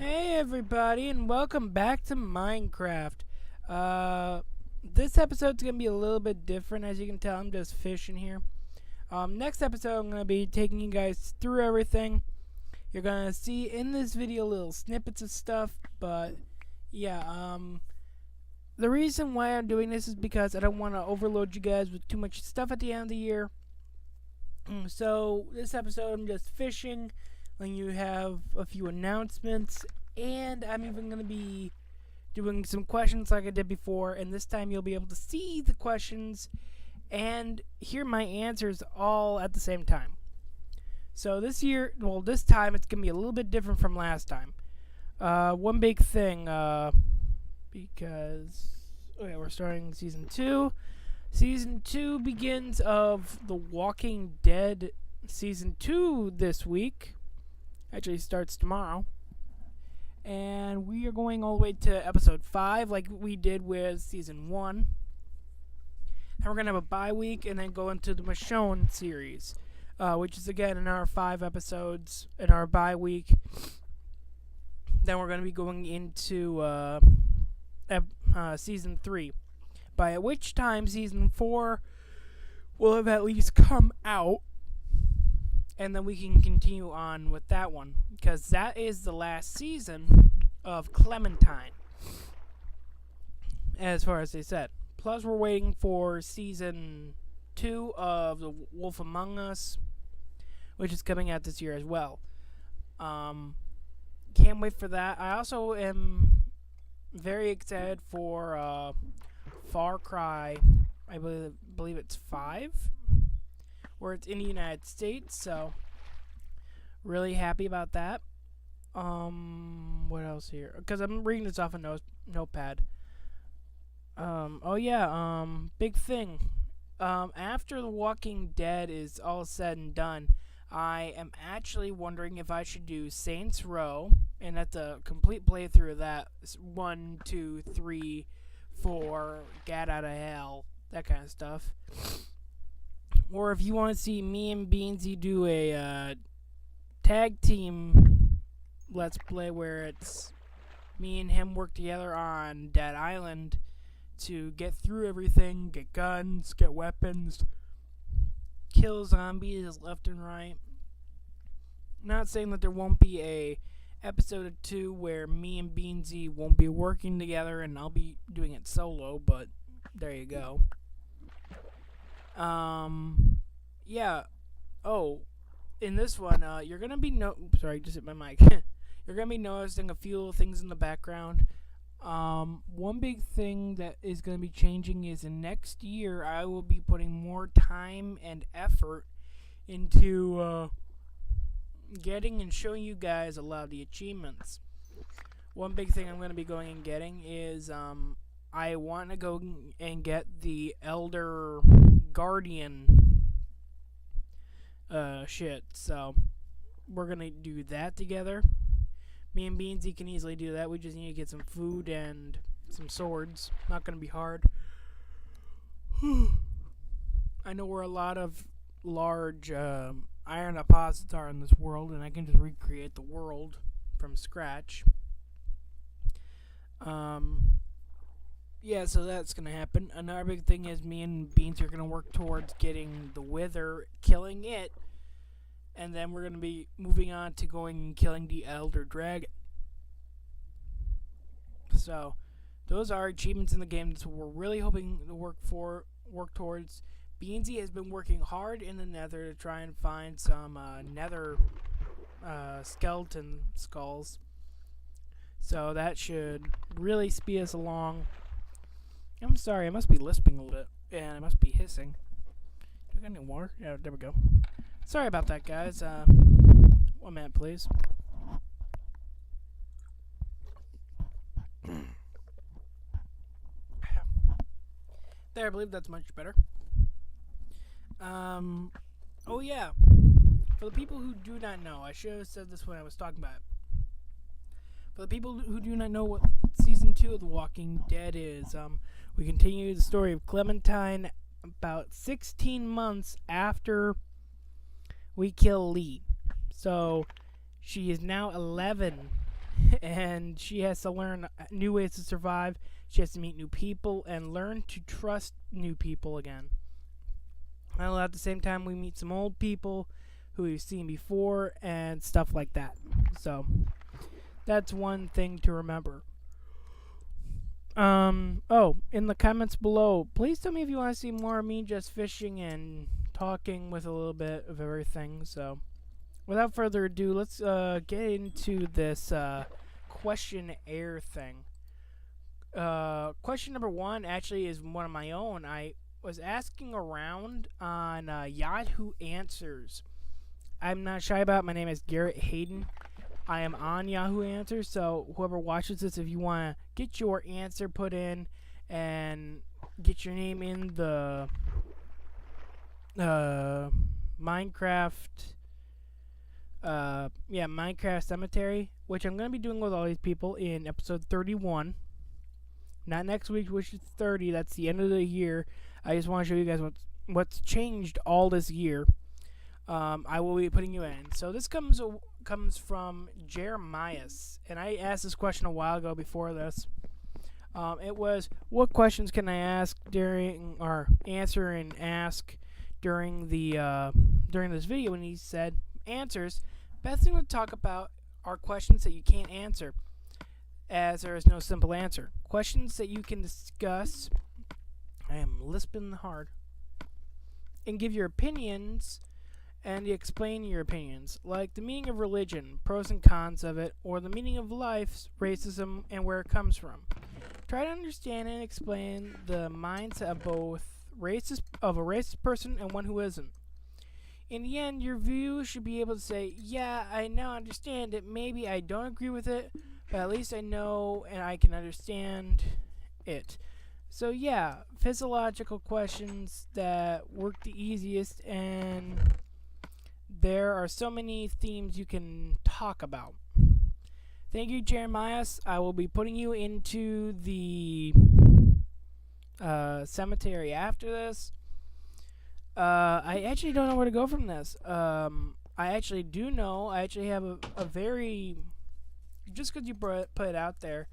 Hey everybody, and welcome back to Minecraft. This episode's gonna be a little bit different. As you can tell, I'm just fishing here. Next episode, I'm gonna be taking you guys through everything. You're gonna see in this video little snippets of stuff, but yeah, the reason why I'm doing this is because I don't want to overload you guys with too much stuff at the end of the year. So this episode, I'm just fishing. Letting you have a few announcements, and I'm even going to be doing some questions like I did before, and this time you'll be able to see the questions and hear my answers all at the same time. So this time it's going to be a little bit different from last time. One big thing, because we're starting Season 2. Season 2 begins of The Walking Dead Season 2 this week. Actually starts tomorrow, and we are going all the way to episode 5 like we did with season 1, and we're gonna have a bye week and then go into the Michonne series, which is again another 5 episodes in our bye week. Then we're gonna be going into season 3, by which time season 4 will have at least come out. And then we can continue on with that one, because that is the last season of Clementine, as far as they said. Plus, we're waiting for season 2 of The Wolf Among Us, which is coming out this year as well. Can't wait for that. I also am very excited for Far Cry, I believe it's 5. Where it's in the United States, so really happy about that. What else here? Because I'm reading this off a notepad. Big thing. After The Walking Dead is all said and done, I am actually wondering if I should do Saints Row, and that's a complete playthrough of that. 1, 2, 3, 4, Get Out of Hell, that kind of stuff. Or if you want to see me and Beansy do a tag team let's play where it's me and him work together on Dead Island to get through everything, get guns, get weapons, kill zombies left and right. Not saying that there won't be a episode or 2 where me and Beansy won't be working together and I'll be doing it solo, but there you go. In this one, you're gonna be sorry, just hit my mic. You're gonna be noticing a few little things in the background. One big thing that is gonna be changing is in next year, I will be putting more time and effort into, getting and showing you guys a lot of the achievements. One big thing I'm gonna be going and getting is, I want to go and get the Elder Guardian so we're gonna do that together. Me and Beansy can easily do that. We just need to get some food and some swords. Not gonna be hard. I know where a lot of large iron deposits are in this world, and I can just recreate the world from scratch. So that's going to happen. Another big thing is me and Beans are going to work towards getting the Wither, killing it, and then we're going to be moving on to going and killing the Elder Dragon. So, those are achievements in the game that we're really hoping to work towards. Beansy has been working hard in the Nether to try and find some Nether skeleton skulls. So that should really speed us along. I'm sorry, I must be lisping a little bit, and I must be hissing. Do I got any water? Yeah, there we go. Sorry about that, guys. 1 minute, please. There, I believe that's much better. For the people who do not know, I should have said this when I was talking about it. For the people who do not know what Season 2 of The Walking Dead is, we continue the story of Clementine about 16 months after we kill Lee. So, she is now 11 and she has to learn new ways to survive. She has to meet new people and learn to trust new people again. And at the same time, we meet some old people who we've seen before and stuff like that. So that's one thing to remember. In the comments below, please tell me if you want to see more of me just fishing and talking with a little bit of everything. So without further ado, let's get into this questionnaire thing. Question number 1 actually is one of my own. I was asking around on Yahoo Answers. I'm not shy about it. My name is Garrett Hayden. I am on Yahoo Answers, so whoever watches this, if you want to get your answer put in and get your name in the Minecraft Cemetery, which I'm going to be doing with all these people in episode 31. Not next week, which is 30. That's the end of the year. I just want to show you guys what's changed all this year. I will be putting you in. So this comes from Jeremias, and I asked this question a while ago before this. It was, what questions can I ask during, or answer and ask during this video? And he said, answers. Best thing to talk about are questions that you can't answer, as there is no simple answer. Questions that you can discuss. I am lisping hard. And give your opinions and explain your opinions, like the meaning of religion, pros and cons of it, or the meaning of life, racism, and where it comes from. Try to understand and explain the mindset of both a racist person and one who isn't. In the end, your view should be able to say, yeah, I now understand it. Maybe I don't agree with it, but at least I know and I can understand it. So yeah, physiological questions that work the easiest, and there are so many themes you can talk about. Thank you, Jeremias. I will be putting you into the cemetery after this. I actually don't know where to go from this. I actually do know. I actually have a very... Just because you put it out there.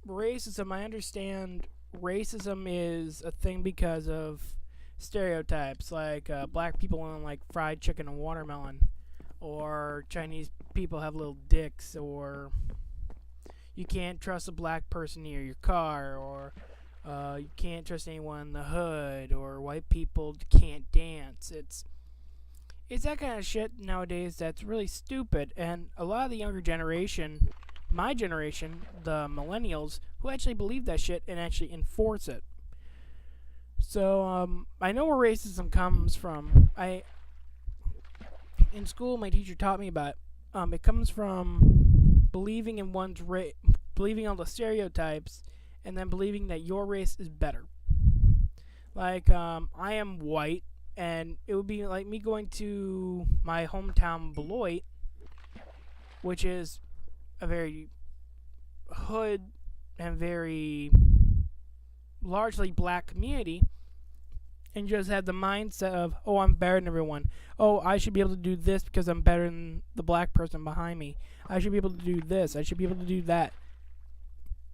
Racism, I understand racism is a thing because of stereotypes, like black people don't like fried chicken and watermelon, or Chinese people have little dicks, or you can't trust a black person near your car, or you can't trust anyone in the hood, or white people can't dance. It's that kind of shit nowadays that's really stupid, and a lot of the younger generation, my generation, the millennials, who actually believe that shit and actually enforce it. So, I know where racism comes from. In school, my teacher taught me about it. It comes from believing in one's believing all the stereotypes, and then believing that your race is better. Like, I am white, and it would be like me going to my hometown, Beloit, which is a very hood and very largely black community, and just had the mindset of, oh, I'm better than everyone. Oh, I should be able to do this because I'm better than the black person behind me. I should be able to do this. I should be able to do that.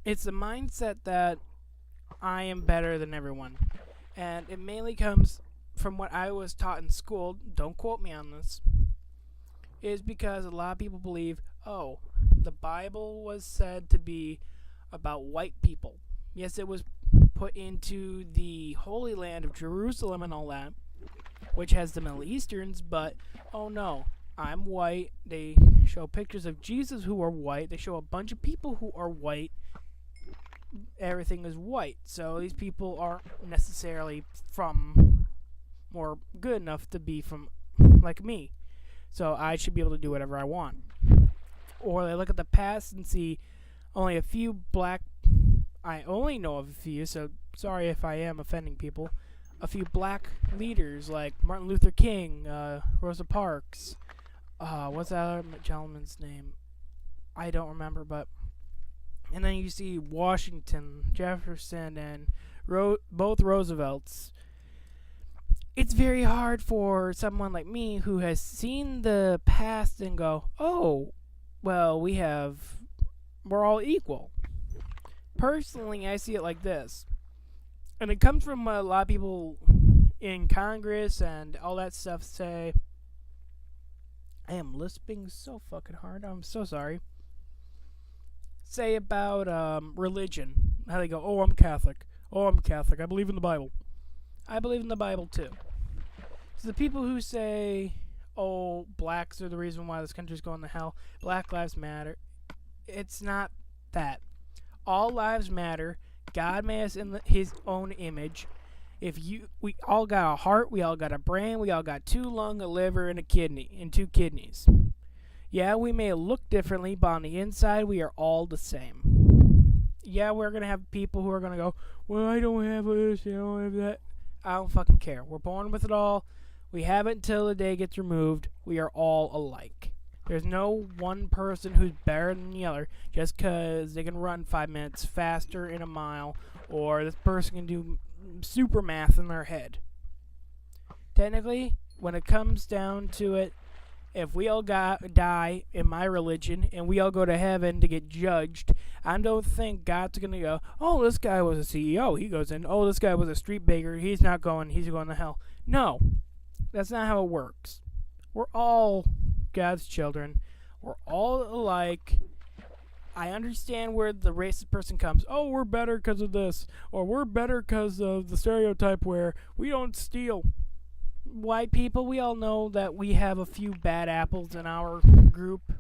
It's the mindset that I am better than everyone. And it mainly comes from what I was taught in school. Don't quote me on this. Is because a lot of people believe, oh, the Bible was said to be about white people. Yes, it was put into the Holy Land of Jerusalem and all that, which has the Middle Easterns, but oh no, I'm white. They show pictures of Jesus who are white. They show a bunch of people who are white. Everything is white. So these people aren't necessarily from or good enough to be from like me. So I should be able to do whatever I want. Or they look at the past and see only a few black... I only know of a few, so sorry if I am offending people. A few black leaders like Martin Luther King, Rosa Parks. What's that other gentleman's name? I don't remember, but... And then you see Washington, Jefferson, and both Roosevelts. It's very hard for someone like me who has seen the past and go, oh, well, we're all equal. Personally, I see it like this, and it comes from a lot of people in Congress and all that stuff say. I am lisping so fucking hard. I'm so sorry. Say about religion. How they go, oh, I'm Catholic. Oh, I'm Catholic. I believe in the Bible. I believe in the Bible too. So the people who say, oh, blacks are the reason why this country's going to hell, Black Lives Matter, it's not that. All lives matter. God made us in His own image. We all got a heart, we all got a brain, we all got 2 lungs, a liver, and a kidney, and 2 kidneys. Yeah, we may look differently, but on the inside, we are all the same. Yeah, we're gonna have people who are gonna go, well, I don't have this, I don't have that. I don't fucking care. We're born with it all. We have it until the day gets removed. We are all alike. There's no one person who's better than the other just because they can run 5 minutes faster in a mile, or this person can do super math in their head. Technically, when it comes down to it, if we all die in my religion and we all go to heaven to get judged, I don't think God's going to go, oh, this guy was a CEO, he goes in. Oh, this guy was a street baker, he's going to hell. No, that's not how it works. We're all God's children. We're all alike. I understand where the racist person comes. Oh, we're better because of this. Or we're better because of the stereotype where we don't steal. White people, we all know that we have a few bad apples in our group.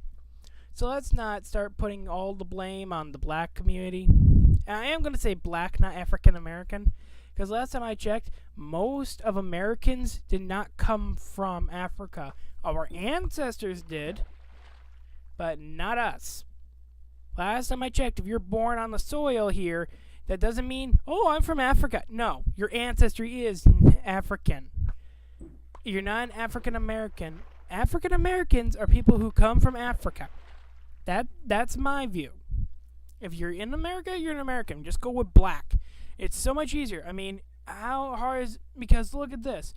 So let's not start putting all the blame on the black community. And I am going to say black, not African American. Because last time I checked, most of Americans did not come from Africa. Our ancestors did, but not us. Last time I checked, if you're born on the soil here, that doesn't mean, oh, I'm from Africa. No, your ancestry is African. You're not an African American. African Americans are people who come from Africa. That's my view. If you're in America, you're an American. Just go with black. It's so much easier. I mean, how hard is... Because look at this.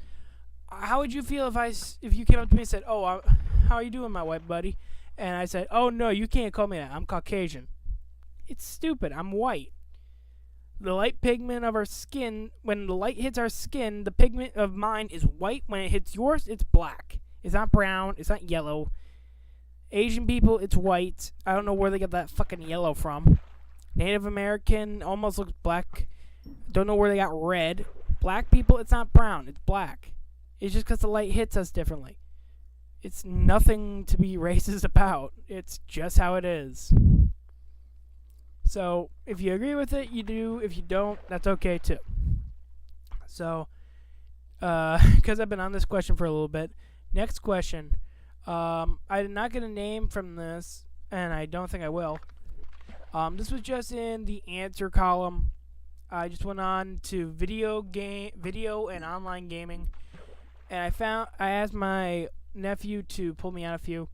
How would you feel if you came up to me and said, oh, how are you doing, my white buddy? And I said, oh, no, you can't call me that. I'm Caucasian. It's stupid. I'm white. The light pigment of our skin, when the light hits our skin, the pigment of mine is white. When it hits yours, it's black. It's not brown. It's not yellow. Asian people, it's white. I don't know where they got that fucking yellow from. Native American almost looks black. Don't know where they got red. Black people, it's not brown. It's black. It's just because the light hits us differently. It's nothing to be racist about. It's just how it is. So, if you agree with it, you do. If you don't, that's okay too. So, because I've been on this question for a little bit. Next question. I did not get a name from this, and I don't think I will. This was just in the answer column. I just went on to video and online gaming, and I asked my nephew to pull me out a few.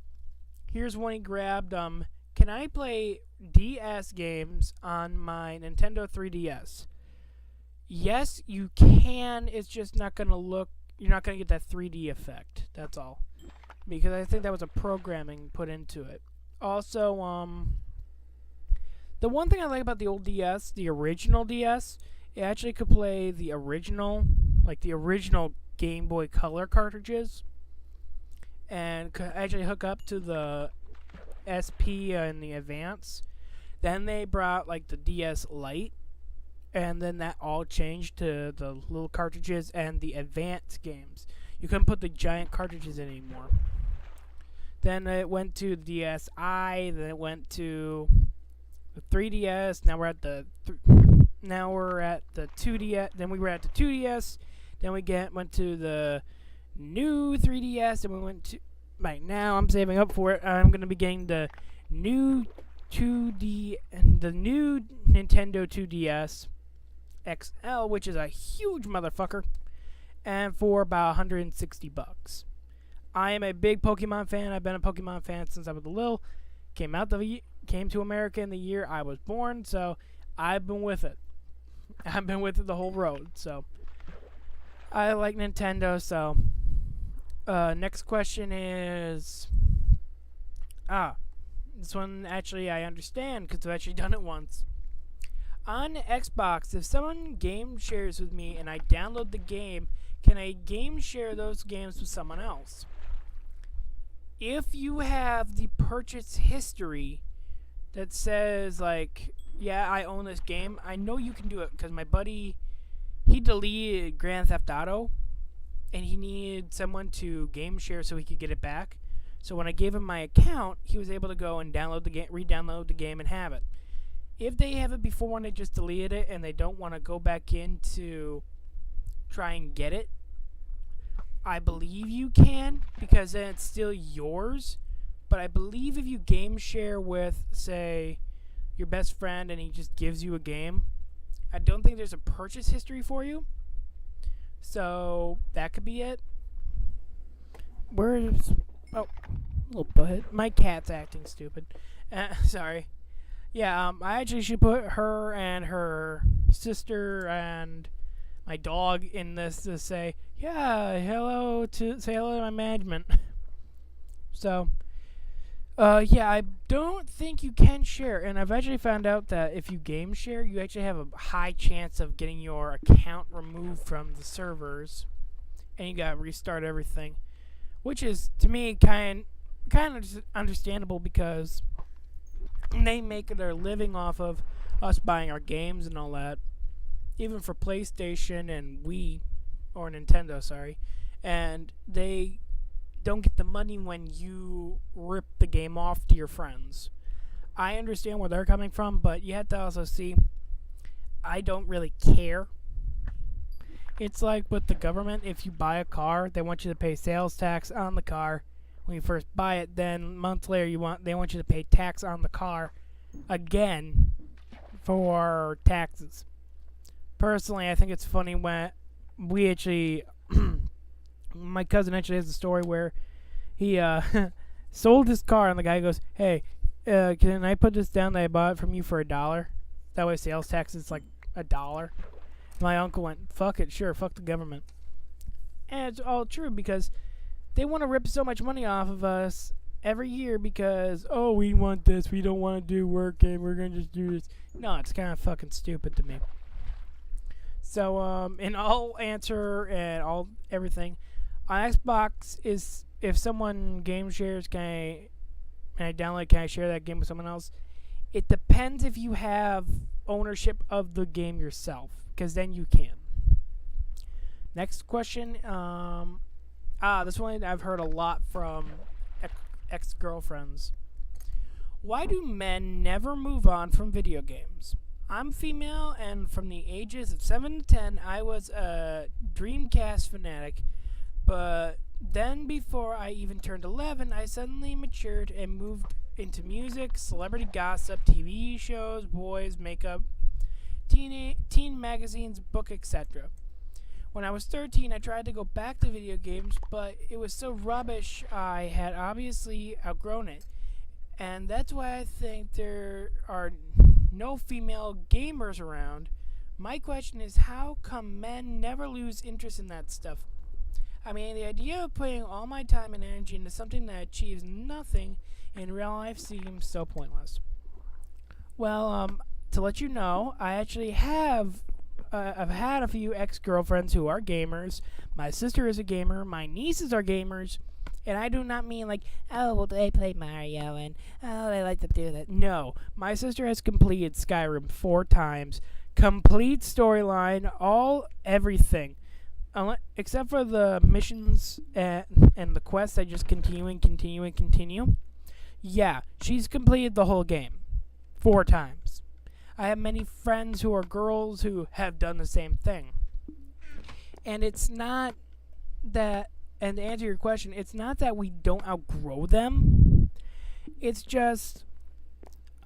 Here's one he grabbed. Can I play DS games on my Nintendo 3DS? Yes, you can. It's just not gonna look. You're not gonna get that 3D effect. That's all. Because I think that was a programming put into it. Also, the one thing I like about the old DS, the original DS, it actually could play the original Game Boy Color cartridges, and could actually hook up to the SP and the Advance. Then they brought the DS Lite, and then that all changed to the little cartridges and the Advance games. You couldn't put the giant cartridges in anymore. Then it went to the DSi, then it went to the 3DS. Now we're at the 2DS. Then we were at the 2DS. Then we went to the new 3DS, and we went to... Right now, I'm saving up for it. I'm going to be getting the new the new Nintendo 2DS XL, which is a huge motherfucker, and for about $160. I am a big Pokemon fan. I've been a Pokemon fan since I was little. Came to America in the year I was born, so I've been with it. I've been with it the whole road, so I like Nintendo. So next question is This one actually I understand because I've actually done it once. On Xbox, if someone game shares with me and I download the game, can I game share those games with someone else? If you have the purchase history that says, like, yeah, I own this game, I know you can do it because my buddy, he deleted Grand Theft Auto and he needed someone to game share so he could get it back. So when I gave him my account, he was able to go and download the game, re-download the game, and have it. If they have it before and they just deleted it and they don't want to go back in to try and get it, I believe you can because then it's still yours. But I believe if you game share with, say, your best friend and he just gives you a game, I don't think there's a purchase history for you. So that could be it. Where's... Oh, little butthead. My cat's acting stupid. Sorry. Yeah, I actually should put her and her sister and my dog in this to say, yeah, say hello to my management. So, yeah, I don't think you can share, and I've actually found out that if you game share, you actually have a high chance of getting your account removed from the servers, and you gotta restart everything, which is, to me, kind of understandable because they make their living off of us buying our games and all that, even for PlayStation and Wii, or Nintendo, sorry, and they don't get the money when you rip the game off to your friends. I understand where they're coming from, but you have to also see, I don't really care. It's like with the government, if you buy a car, they want you to pay sales tax on the car when you first buy it, then months later they want you to pay tax on the car again for taxes. Personally, I think it's funny when we actually my cousin actually has a story where he sold his car and the guy goes, hey, can I put this down that I bought it from you for $1? That way sales tax is like $1. My uncle went, fuck it, sure, fuck the government. And it's all true because they want to rip so much money off of us every year because, oh, we want this, we don't want to do work, and we're going to just do this. No, it's kind of fucking stupid to me. So, in all answer and all everything, on Xbox is if someone game shares, can I share that game with someone else? It depends if you have ownership of the game yourself, because then you can. Next question. This one I've heard a lot from ex-girlfriends. Why do men never move on from video games? I'm female, and from the ages of 7 to 10, I was a Dreamcast fanatic. But then before I even turned 11, I suddenly matured and moved into music, celebrity gossip, TV shows, boys, makeup, teen magazines, book, etc. When I was 13, I tried to go back to video games, but it was so rubbish I had obviously outgrown it. And that's why I think there are no female gamers around. My question is, how come men never lose interest in that stuff? I mean, the idea of putting all my time and energy into something that achieves nothing in real life seems so pointless. Well, to let you know, I actually have I've had a few ex-girlfriends who are gamers. My sister is a gamer. My nieces are gamers. And I do not mean like, oh, well, they play Mario and, oh, they like to do that. No. My sister has completed Skyrim 4 times. Complete storyline, everything. Except for the missions and the quests that just continue. Yeah, she's completed the whole game 4 times. I have many friends who are girls who have done the same thing. And it's not that, and to answer your question, it's not that we don't outgrow them. It's just,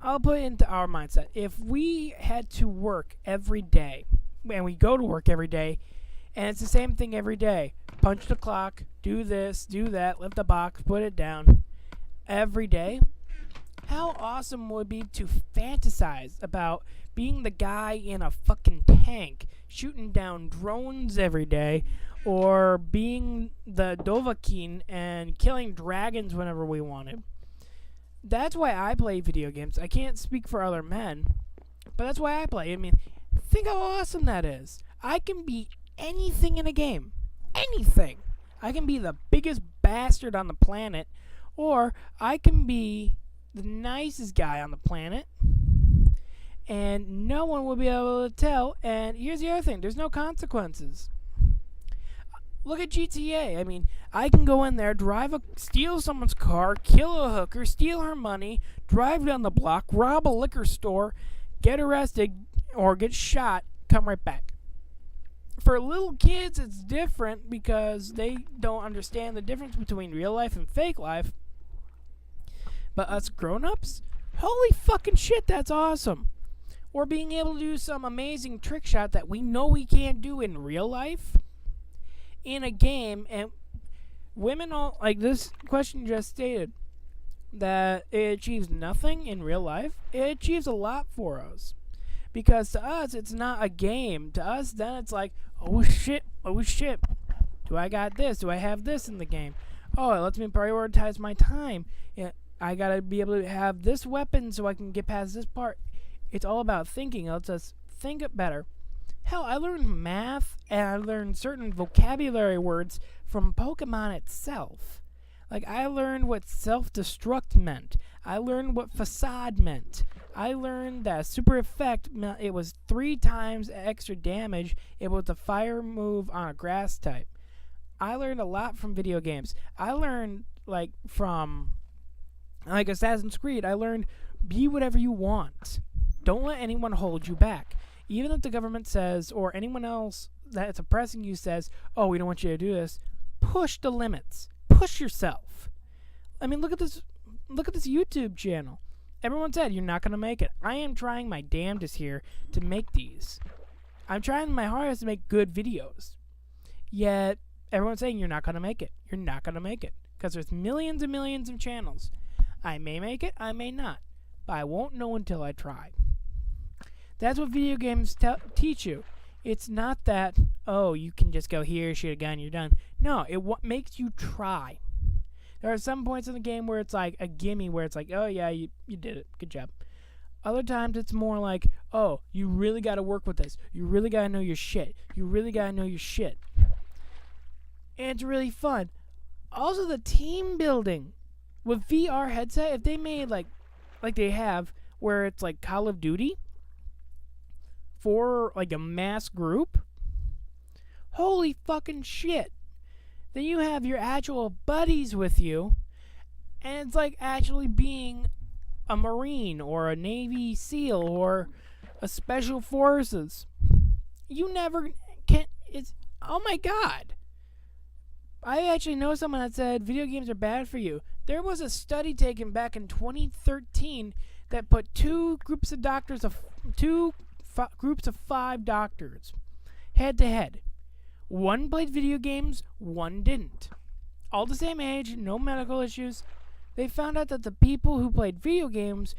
I'll put it into our mindset. If we had to work every day, and we go to work every day, and it's the same thing every day, punch the clock, do this, do that, lift the box, put it down, every day, how awesome would it be to fantasize about being the guy in a fucking tank shooting down drones every day, or being the Dovahkiin and killing dragons whenever we wanted. that's why I play video games. I can't speak for other men, but that's why I play. I mean, think how awesome that is. I can be anything in a game. Anything. I can be the biggest bastard on the planet, or I can be the nicest guy on the planet, and no one will be able to tell. And here's the other thing, there's no consequences. Look at GTA. I mean, I can go in there, steal someone's car, kill a hooker, steal her money, drive down the block, rob a liquor store, get arrested, or get shot, come right back. For little kids, it's different because they don't understand the difference between real life and fake life. But us grown-ups, holy fucking shit, that's awesome. Or being able to do some amazing trick shot that we know we can't do in real life in a game. And women all, like this question just stated, that it achieves nothing in real life. It achieves a lot for us. Because to us, it's not a game. To us, then it's like, oh shit. Do I got this? Do I have this in the game? Oh, it lets me prioritize my time. I gotta be able to have this weapon so I can get past this part. It's all about thinking. It lets us think it better. Hell, I learned math and I learned certain vocabulary words from Pokemon itself. Like, I learned what self-destruct meant. I learned what facade meant. I learned that super effect meant it was 3 times extra damage. It was a fire move on a grass type. I learned a lot from video games. I learned, from Assassin's Creed, I learned be whatever you want. Don't let anyone hold you back. Even if the government says, or anyone else that's oppressing you says, oh, we don't want you to do this, push the limits. Push yourself. I mean, look at this YouTube channel. Everyone said, you're not going to make it. I am trying my damnedest here to make these. I'm trying my hardest to make good videos. Yet, everyone's saying, you're not going to make it. You're not going to make it. Because there's millions and millions of channels. I may make it, I may not. But I won't know until I try. That's what video games teach you. It's not that, oh, you can just go here, shoot a gun, you're done. No, it makes you try. There are some points in the game where it's like a gimme, where it's like, oh yeah, you did it, good job. Other times it's more like, oh, you really got to work with this. You really got to know your shit. You really got to know your shit. And it's really fun. Also, the team building. With VR headset, if they made like they have, where it's like Call of Duty for like a mass group, holy fucking shit. Then you have your actual buddies with you, and it's like actually being a Marine or a Navy SEAL or a Special Forces. You never can. It's, oh my god. I actually know someone that said video games are bad for you. There was a study taken back in 2013 that put two groups of 5 doctors head to head. One played video games, one didn't. All the same age, no medical issues. They found out that the people who played video games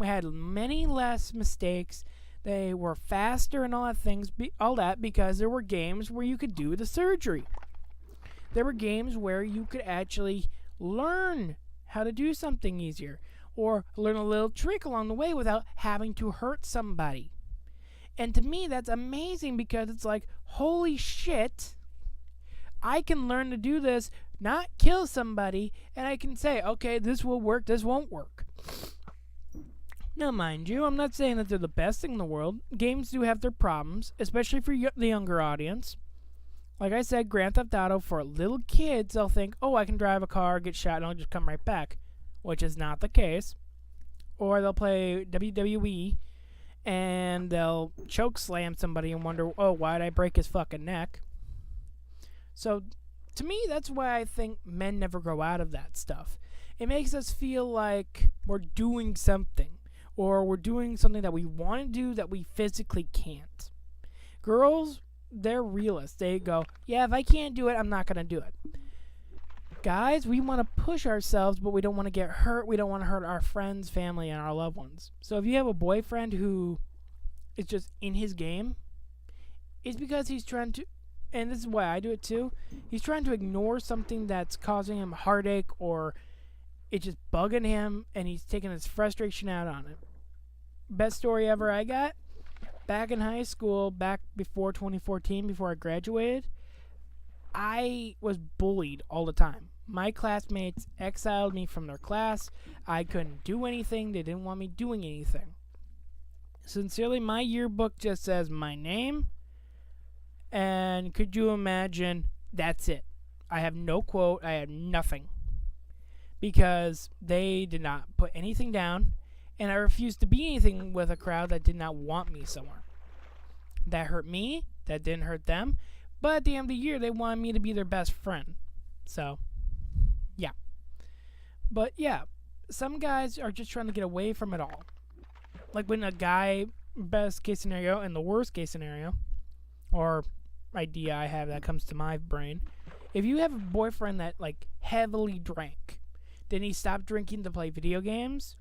had many less mistakes. They were faster and all that because there were games where you could do the surgery. There were games where you could actually learn how to do something easier, or learn a little trick along the way without having to hurt somebody. And to me, that's amazing because it's like, holy shit, I can learn to do this, not kill somebody, and I can say, okay, this will work, this won't work. Now, mind you, I'm not saying that they're the best thing in the world. Games do have their problems, especially for the younger audience. Like I said, Grand Theft Auto, for little kids, they'll think, oh, I can drive a car, get shot, and I'll just come right back, which is not the case. Or they'll play WWE, and they'll choke slam somebody and wonder, oh, why did I break his fucking neck? So, to me, that's why I think men never grow out of that stuff. It makes us feel like we're doing something, or we're doing something that we want to do that we physically can't. Girls, they're realists. They go, yeah, if I can't do it, I'm not going to do it. Guys, we want to push ourselves, but we don't want to get hurt. We don't want to hurt our friends, family, and our loved ones. So if you have a boyfriend who is just in his game, it's because he's trying to, and this is why I do it too, he's trying to ignore something that's causing him heartache or it's just bugging him, and he's taking his frustration out on it. Best story ever I got, back in high school, back before 2014, before I graduated, I was bullied all the time. My classmates exiled me from their class. I couldn't do anything. They didn't want me doing anything. Sincerely, my yearbook just says my name, and could you imagine, that's it. I have no quote. I have nothing. Because they did not put anything down, and I refused to be anything with a crowd that did not want me somewhere. That hurt me. That didn't hurt them. But at the end of the year, they wanted me to be their best friend. So, yeah. But, yeah, some guys are just trying to get away from it all. Like when a guy, best case scenario and the worst case scenario, or idea I have that comes to my brain, if you have a boyfriend that, like, heavily drank, then he stopped drinking to play video games,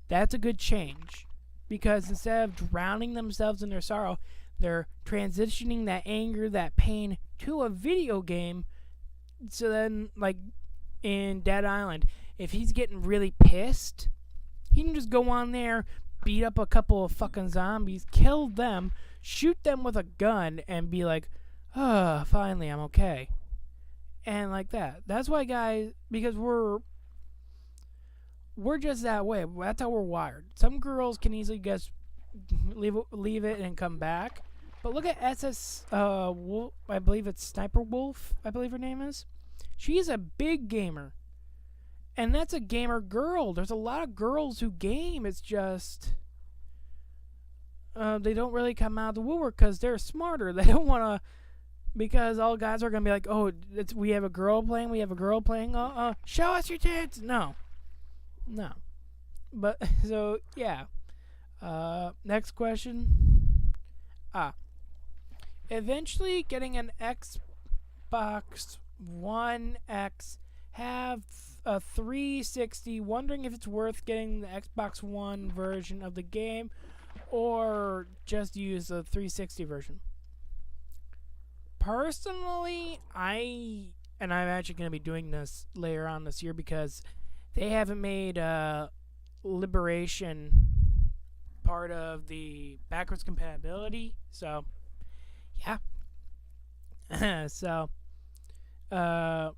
that's a good change. Because instead of drowning themselves in their sorrow, they're transitioning that anger, that pain, to a video game. So then, like in Dead Island, if he's getting really pissed, he can just go on there, beat up a couple of fucking zombies, kill them, shoot them with a gun, and be like, oh, finally, I'm okay. And like that. That's why guys, because we're just that way. That's how we're wired. Some girls can easily just leave it and come back. But look at SS Wolf, I believe it's Sniper Wolf, I believe her name is. She's a big gamer. And that's a gamer girl. There's a lot of girls who game. It's just they don't really come out of the woodwork because they're smarter. They don't want to, because all guys are going to be like, oh, we have a girl playing. Show us your tits. No. But, so, yeah. Next question. Eventually getting an Xbox One X, have a 360, wondering if it's worth getting the Xbox One version of the game or just use the 360 version. Personally, I'm actually going to be doing this later on this year because they haven't made Liberation part of the backwards compatibility. So, yeah. So, I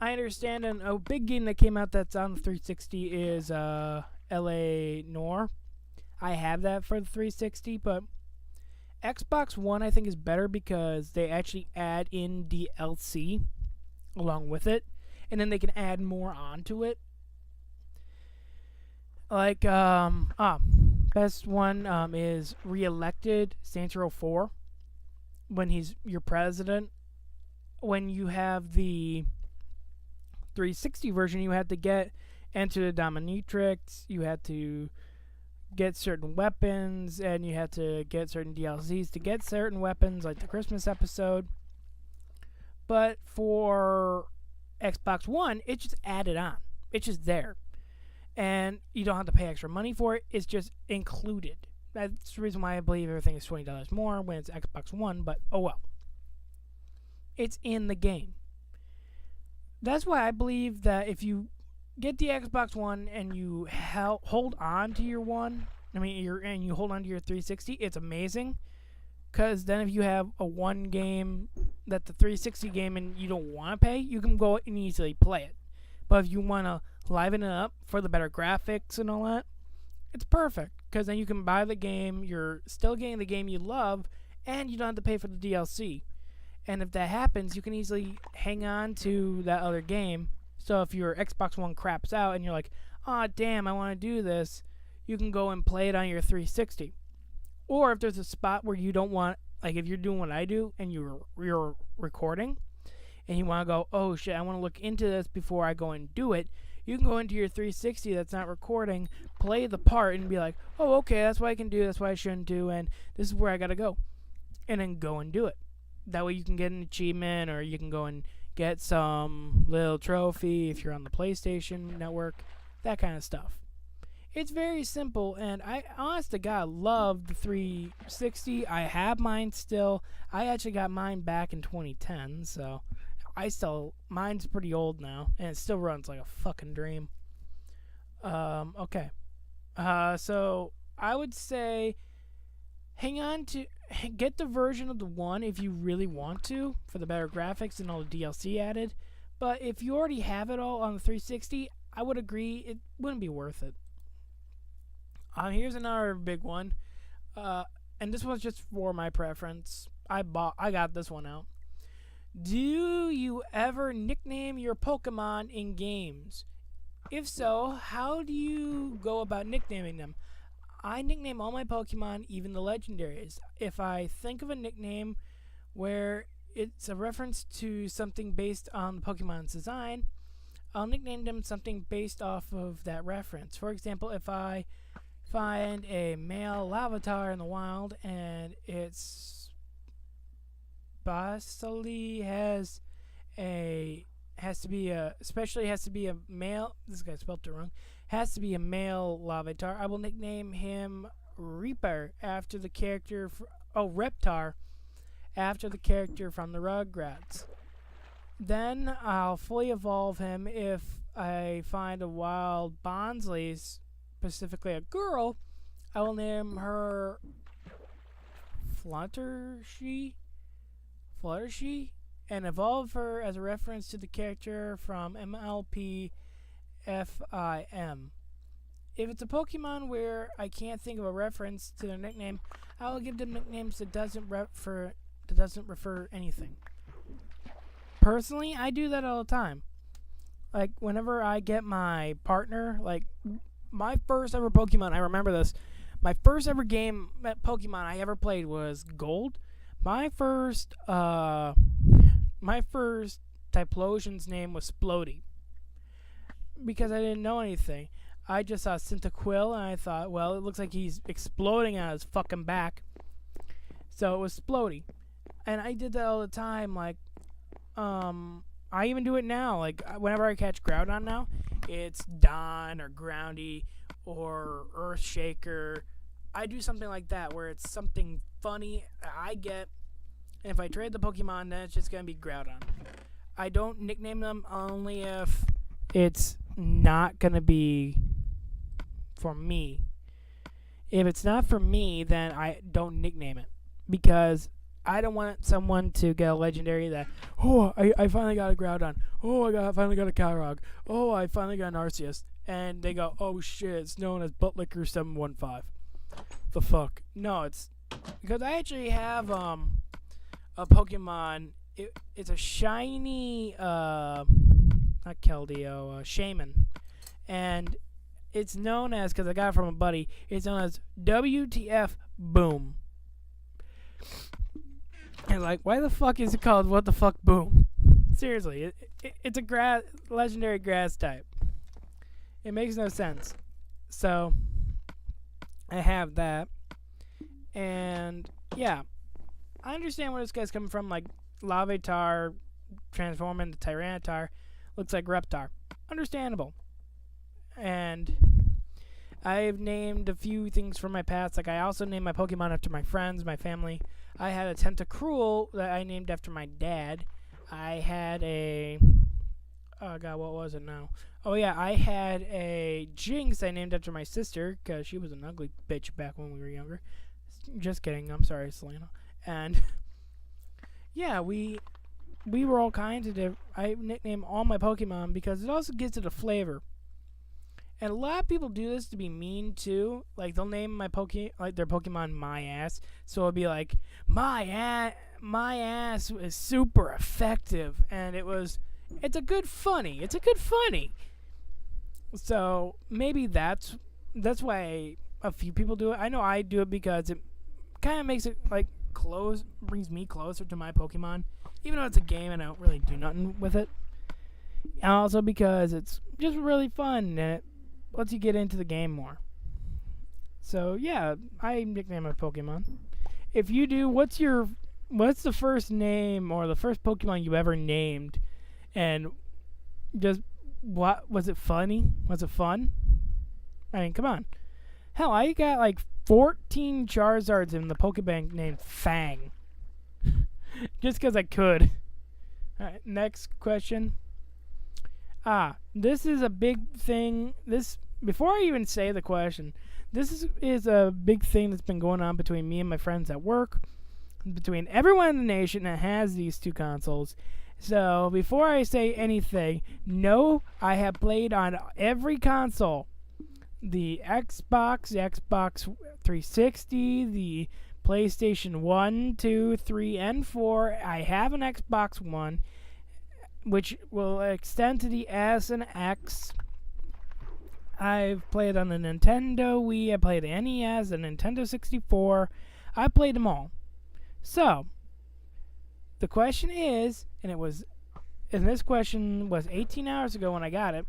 understand, and a big game that came out that's on the 360 is LA Noire. I have that for the 360, but Xbox One I think is better because they actually add in DLC along with it, and then they can add more onto it. Like, best one is Re-elected Saints Row 4, when he's your president. When you have the 360 version, you had to get Enter the Dominatrix, you had to get certain weapons, and you had to get certain DLCs to get certain weapons, like the Christmas episode. But for Xbox One, it's just added on. It's just there. And you don't have to pay extra money for it. It's just included. That's the reason why I believe everything is $20 more when it's Xbox One, but oh well. It's in the game. That's why I believe that if you get the Xbox One and you hold on to your one, and you hold on to your 360, it's amazing. Because then if you have a one game that the 360 game and you don't want to pay, you can go and easily play it. But if you want to liven it up for the better graphics and all that, it's perfect. Because then you can buy the game, you're still getting the game you love, and you don't have to pay for the DLC. And if that happens, you can easily hang on to that other game. So if your Xbox One craps out and you're like, oh, damn, I want to do this, you can go and play it on your 360. Or if there's a spot where you don't want, like if you're doing what I do and you're recording and you want to go, oh, shit, I want to look into this before I go and do it, you can go into your 360 that's not recording, play the part, and be like, oh, okay, that's what I can do, that's what I shouldn't do, and this is where I got to go. And then go and do it. That way you can get an achievement, or you can go and get some little trophy if you're on the PlayStation Network, that kind of stuff. It's very simple, and I, honest to God, love the 360. I have mine still. I actually got mine back in 2010, so mine's pretty old now, and it still runs like a fucking dream. Okay. So I would say hang on to get the version of the one if you really want to for the better graphics and all the DLC added. But if you already have it all on the 360, I would agree it wouldn't be worth it. Here's another big one, and this was just for my preference. I got this one out. Do you ever nickname your Pokemon in games? If so, how do you go about nicknaming them? I nickname all my Pokemon, even the legendaries. If I think of a nickname where it's a reference to something based on the Pokemon's design, I'll nickname them something based off of that reference. For example, if I find a male Lavatar in the wild and it's Basically has to be a especially has to be a male. This guy spelled it wrong. Has to be a male Lavatar. I will nickname him Reaper after the character. Reptar after the character from the Rugrats. Then I'll fully evolve him if I find a wild Bonsley, specifically a girl. I will name her Fluttershy, and evolve her as a reference to the character from MLP FIM. If it's a Pokemon where I can't think of a reference to their nickname, I will give them nicknames that doesn't refer anything. Personally, I do that all the time. Like whenever I get my partner, like my first ever Pokemon, I remember this. My first ever game at Pokemon I ever played was Gold. My first Typhlosion's name was Splody because I didn't know anything. I just saw Cyndaquil and I thought, well, it looks like he's exploding on his fucking back. So it was Splody. And I did that all the time. Like, I even do it now. Like, whenever I catch Groudon now, it's Don or Groundy or Earthshaker. I do something like that where it's something funny I get. And if I trade the Pokemon, then it's just going to be Groudon. I don't nickname them only if it's not going to be for me. If it's not for me, then I don't nickname it. Because I don't want someone to get a legendary that, I finally got a Groudon. I finally got a Calrog. I finally got an Arceus. And they go, oh shit, it's known as Buttlicker 715. The fuck? No, it's because I actually have a Pokemon. It's a shiny not Keldeo, Shaman, and it's known as, because I got it from a buddy, it's known as WTF Boom. And like, why the fuck is it called What the Fuck Boom? Seriously, it's a legendary grass type. It makes no sense. So I have that. And yeah, I understand where this guy's coming from. Like, Larvitar transform into Tyranitar looks like Reptar. Understandable. And I've named a few things from my past. Like, I also named my Pokemon after my friends, my family. I had a Tentacruel that I named after my dad. I had a... Oh, God, what was it now? Oh, yeah, I had a Jinx I named after my sister, because she was an ugly bitch back when we were younger. Just kidding. I'm sorry, Selena. And, yeah, we were all kinds of different. I nicknamed all my Pokemon because it also gives it a flavor. And a lot of people do this to be mean, too. Like, they'll name their Pokemon My Ass. So it'll be like, My ass is super effective. And it's a good funny. So maybe that's why a few people do it. I know I do it because it kind of makes it, like, brings me closer to my Pokemon. Even though it's a game and I don't really do nothing with it. And also because it's just really fun and it lets you get into the game more. So yeah, I nickname my Pokemon. If you do, what's the first name or the first Pokemon you ever named? And just, what was it funny? Was it fun? I mean, come on. Hell, I got like 14 Charizards in the Pokebank named Fang. Just because I could. Alright, next question. This is a big thing. This before I even say the question, this is a big thing that's been going on between me and my friends at work, between everyone in the nation that has these two consoles. So before I say anything, no, I have played on every console. The Xbox 360, the PlayStation 1, 2, 3, and 4. I have an Xbox One, which will extend to the S and X. I've played on the Nintendo Wii, I played the NES, the Nintendo 64. I played them all. So, the question is, and this question was 18 hours ago when I got it,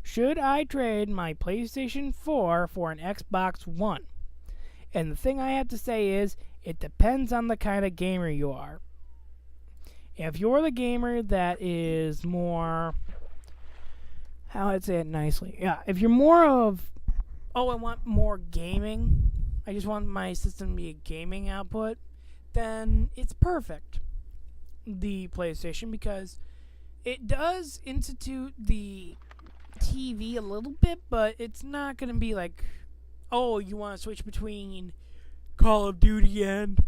should I trade my PlayStation 4 for an Xbox One? And the thing I have to say is, it depends on the kind of gamer you are. If you're the gamer that is more, how I'd say it nicely, if you're more of, I want more gaming, I just want my system to be a gaming output, then it's perfect, the PlayStation, because it does institute the TV a little bit, but it's not going to be like, oh, you want to switch between Call of Duty and,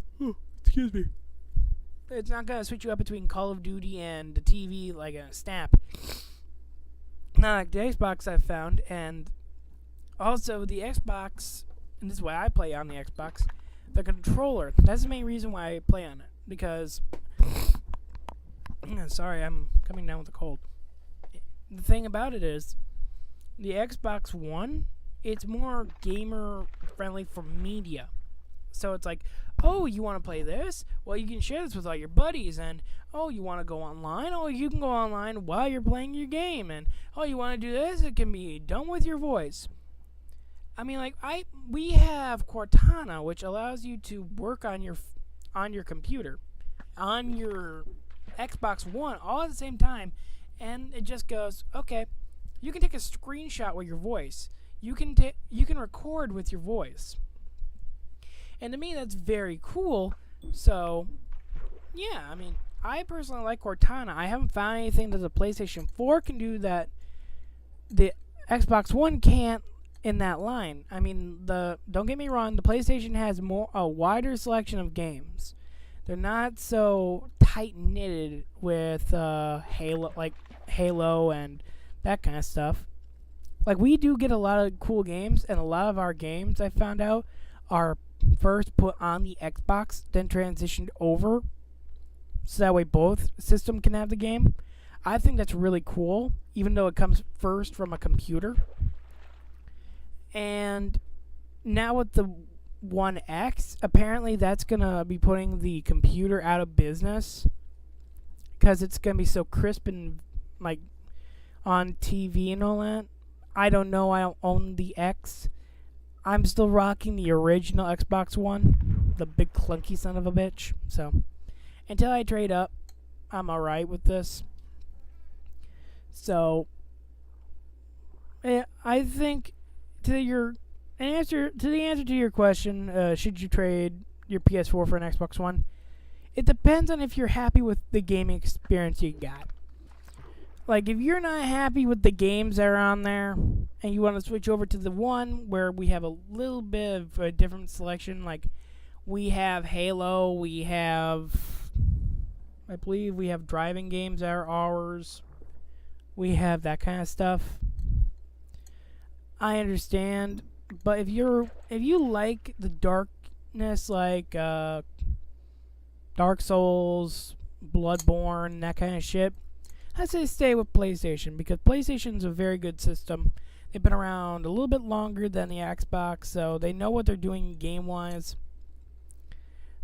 excuse me. It's not going to switch you up between Call of Duty and the TV like a snap. Not like the Xbox I've found, and also the Xbox, and this is why I play on the Xbox, the controller. That's the main reason why I play on it, because, sorry, I'm coming down with a cold. The thing about it is, the Xbox One, it's more gamer friendly for media. So it's like, oh, you want to play this? Well, you can share this with all your buddies. And, oh, you want to go online? Oh, you can go online while you're playing your game. And, oh, you want to do this? It can be done with your voice. I mean, like, we have Cortana, which allows you to work on your computer, on your Xbox One, all at the same time. And it just goes, okay, you can take a screenshot with your voice. You can record with your voice. And to me, that's very cool. So, yeah, I mean, I personally like Cortana. I haven't found anything that the PlayStation 4 can do that the Xbox One can't in that line. I mean, don't get me wrong, the PlayStation has a wider selection of games. They're not so tight-knitted with Halo and that kind of stuff. Like, we do get a lot of cool games, and a lot of our games, I found out, are first put on the Xbox, then transitioned over, so that way both systems can have the game. I think that's really cool, even though it comes first from a computer. And now with the One X, apparently that's going to be putting the computer out of business, because it's going to be so crisp and, like, on TV and all that. I don't know, I don't own the X. I'm still rocking the original Xbox One, the big clunky son of a bitch. So, until I trade up, I'm alright with this. So, I think to the answer to your question, should you trade your PS4 for an Xbox One? It depends on if you're happy with the gaming experience you got. Like, if you're not happy with the games that are on there, and you want to switch over to the one where we have a little bit of a different selection, like, we have Halo, I believe we have driving games that are ours, we have that kind of stuff. I understand, but if you like the darkness, like Dark Souls, Bloodborne, that kind of shit, I'd say stay with PlayStation, because PlayStation's a very good system. They've been around a little bit longer than the Xbox, so they know what they're doing game-wise.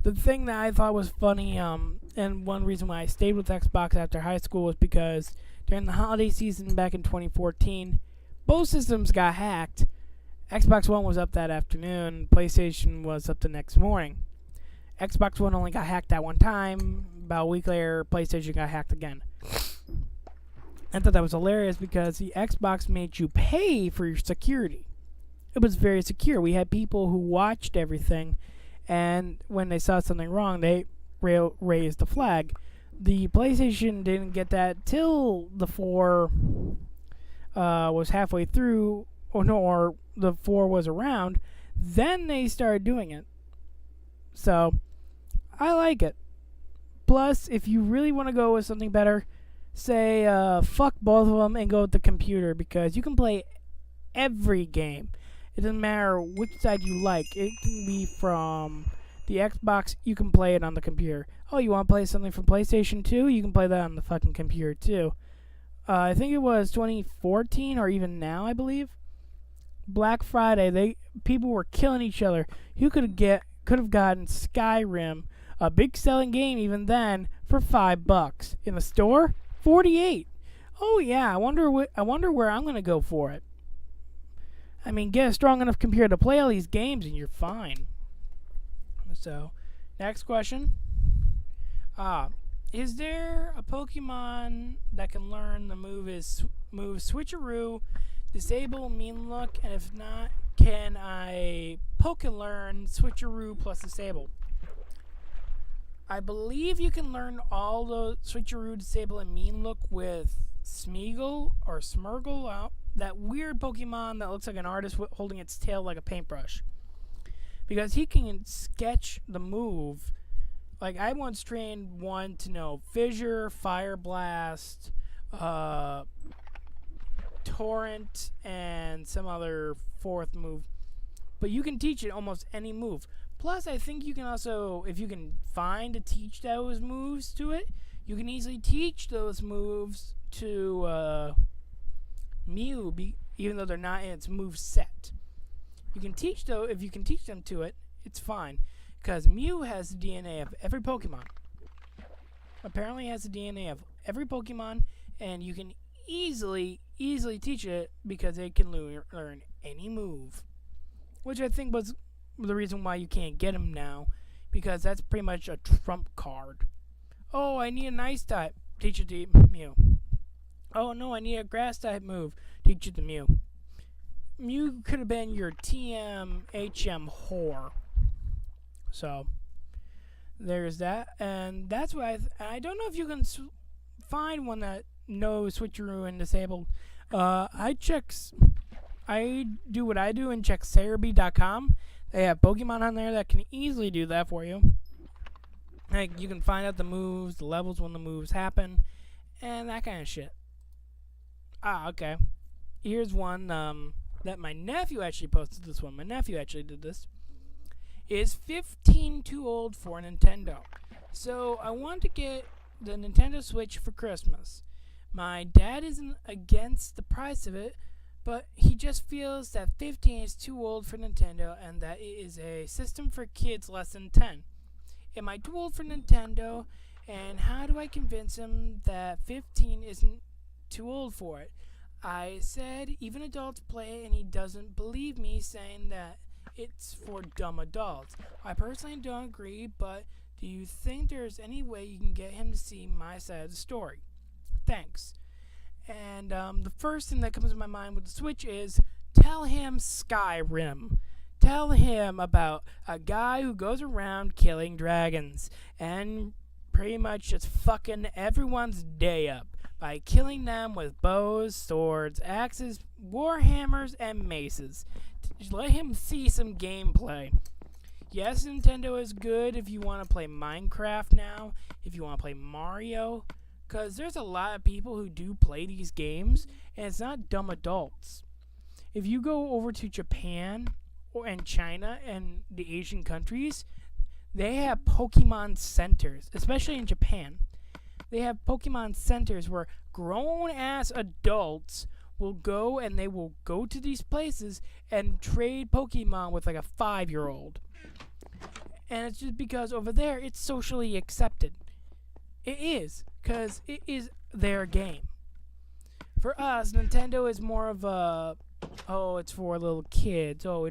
The thing that I thought was funny, and one reason why I stayed with Xbox after high school, was because during the holiday season back in 2014, both systems got hacked. Xbox One was up that afternoon, PlayStation was up the next morning. Xbox One only got hacked that one time. About a week later, PlayStation got hacked again. I thought that was hilarious because the Xbox made you pay for your security. It was very secure. We had people who watched everything, and when they saw something wrong, they raised the flag. The PlayStation didn't get that till the 4 was halfway through, or the 4 was around, then they started doing it. So I like it. Plus, if you really want to go with something better, say fuck both of them and go with the computer, because you can play every game. It doesn't matter which side you like. It can be from the Xbox, you can play it on the computer. Oh, you want to play something from PlayStation 2? You can play that on the fucking computer too. I think it was 2014 or even now, I believe. Black Friday, people were killing each other. You could have gotten Skyrim, a big selling game even then, for $5 in the store. 48. Oh yeah, I wonder where I'm gonna go for it. I mean, get a strong enough computer to play all these games, and you're fine. So, next question. Is there a Pokemon that can learn the move Switcheroo, Disable, Mean Look, and if not, can I Poke-Learn Switcheroo plus Disable? I believe you can learn all the Switcheroo, Disable, and Mean Look with Smeagol or Smurgle, that weird Pokemon that looks like an artist holding its tail like a paintbrush. Because he can sketch the move. Like, I once trained one to know Fissure, Fire Blast, Torrent, and some other 4th move. But you can teach it almost any move. Plus, I think you can also, if you can find to teach those moves to it, you can easily teach those moves to Mew, even though they're not in its move set. You can teach, though, if you can teach them to it, it's fine. Because Mew has the DNA of every Pokemon. Apparently has the DNA of every Pokemon, and you can easily teach it because it can learn any move. Which I think was the reason why you can't get him now, because that's pretty much a trump card. Oh, I need an ice type. Teach it to Mew. Oh no, I need a grass type move. Teach it to Mew. Mew could have been your TM HM whore. So there's that, and that's what I don't know if you can find one that knows Switcheroo and Disabled. I do what I do and check Cerebi.com. They have Pokemon on there that can easily do that for you. Like, you can find out the moves, the levels when the moves happen, and that kind of shit. Okay. Here's one that my nephew actually posted this one. My nephew actually did this. Is 15 too old for a Nintendo? So, I want to get the Nintendo Switch for Christmas. My dad isn't against the price of it, but he just feels that 15 is too old for Nintendo and that it is a system for kids less than 10. Am I too old for Nintendo? And how do I convince him that 15 isn't too old for it? I said even adults play it, and he doesn't believe me, saying that it's for dumb adults. I personally don't agree, but do you think there's any way you can get him to see my side of the story? Thanks. And the first thing that comes to my mind with the Switch is tell him Skyrim. Tell him about a guy who goes around killing dragons and pretty much just fucking everyone's day up by killing them with bows, swords, axes, warhammers, and maces. Just let him see some gameplay. Yes, Nintendo is good if you want to play Minecraft now, if you want to play Mario, because there's a lot of people who do play these games, and it's not dumb adults. If you go over to Japan and China and the Asian countries, they have Pokemon centers, especially in Japan. They have Pokemon centers where grown-ass adults will go, and they will go to these places and trade Pokemon with like a 5-year-old. And it's just because over there it's socially accepted. It is, because it is their game. For us, Nintendo is more of a, oh, it's for little kids. Oh, we